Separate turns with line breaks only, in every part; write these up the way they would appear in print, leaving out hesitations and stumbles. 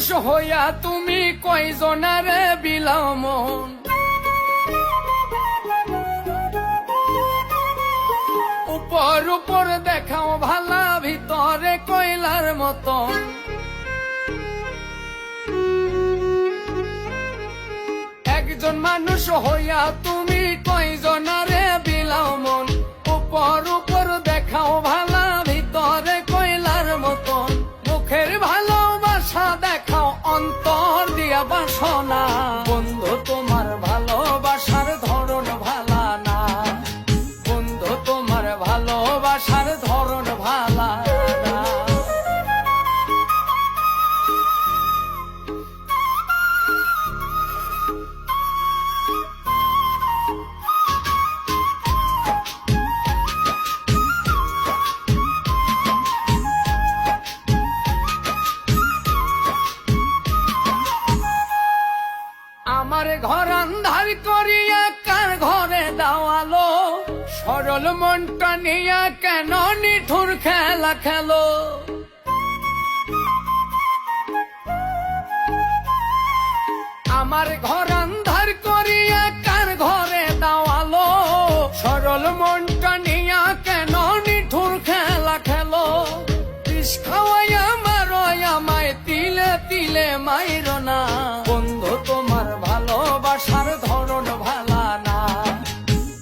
মানুষ হইয়া তুমি কয়জনারে বিলাও মন। উপর উপর দেখাও ভালা, ভিতরে কয়লার মতন। একজন মানুষ হইয়া তুমি কয়জনারে বিলাও মন। উপর উপর দেখাও ভালা, ভিতরে কয়লার মতন। মুখের ভালোবাসা দেখাও, অন্তর দিয়া বাসনা। বন্ধু তোমার ভালোবাসার ধরন ভালা না, বন্ধু তোমার ভালোবাসার ধরন ভালা না। আমার ঘর আন্ধার করিয়া কার ঘরে দাওয়ালো। সরল মনটা নিয়া কেন নিঠুর খেলা খেলো। আমার ঘর আন্ধার করিয়া কার ঘরে দাওয়ালো। সরল মনটা নিয়া কেন নিঠুর খেলা খেলো। বিষ খাওয়াইয়া মারো আমায়, তিলে তিলে মাইরো না। বন্ধু তোমার ভালোবাসার ধরন ভালা না,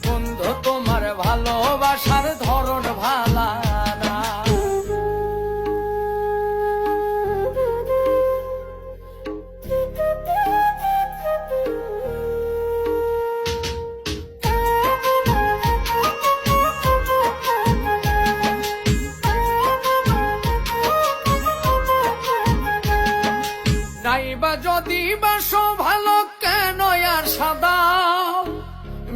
বন্ধু তোমার ভালোবাসার ধরন ভালা না। নাইবা যদি বাসো ভালো, কেন আর সাদাও।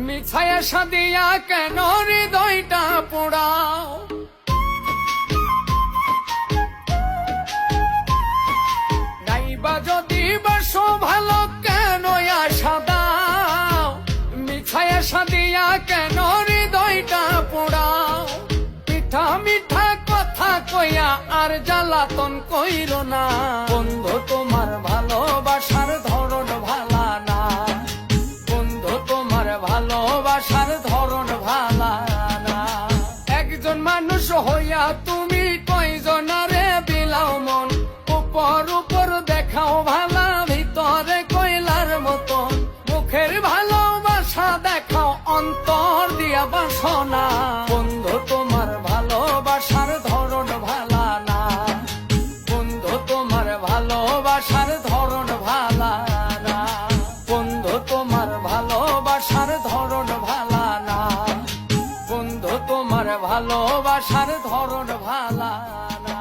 মিছায় সাদিয়া কেন হৃদয়টা পোড়াও। নাইবা যদি বাসো ভালো, কেন আর সাদাও। মিছায় সাদিয়া কেন হৃদয়টা পোড়াও। মিঠা মিঠা কথা কইয়া আর জ্বালাতন কইরো না। বন্ধু তোমার ভালোবাসার ধরন ভালা না, বন্ধু তোমার ভালোবাসার ধরন ভালা না। একজন মানুষ হইয়া তুমি কয়জনারে বিলাও মন। উপর উপর দেখাও ভালা, ভিতরে কয়লার মতন। মুখের ভালোবাসা দেখাও, অন্তর দিয়া বাসনা। বন্ধু তোমার ভালোবাসার ধরন ভালা না, বন্ধু তোমার ভালোবাসার ধরন ভালা না। বন্ধু তোমার ভালোবাসার ধরন ভালা না, বন্ধু তোমার ভালোবাসার ধরন ভালা না।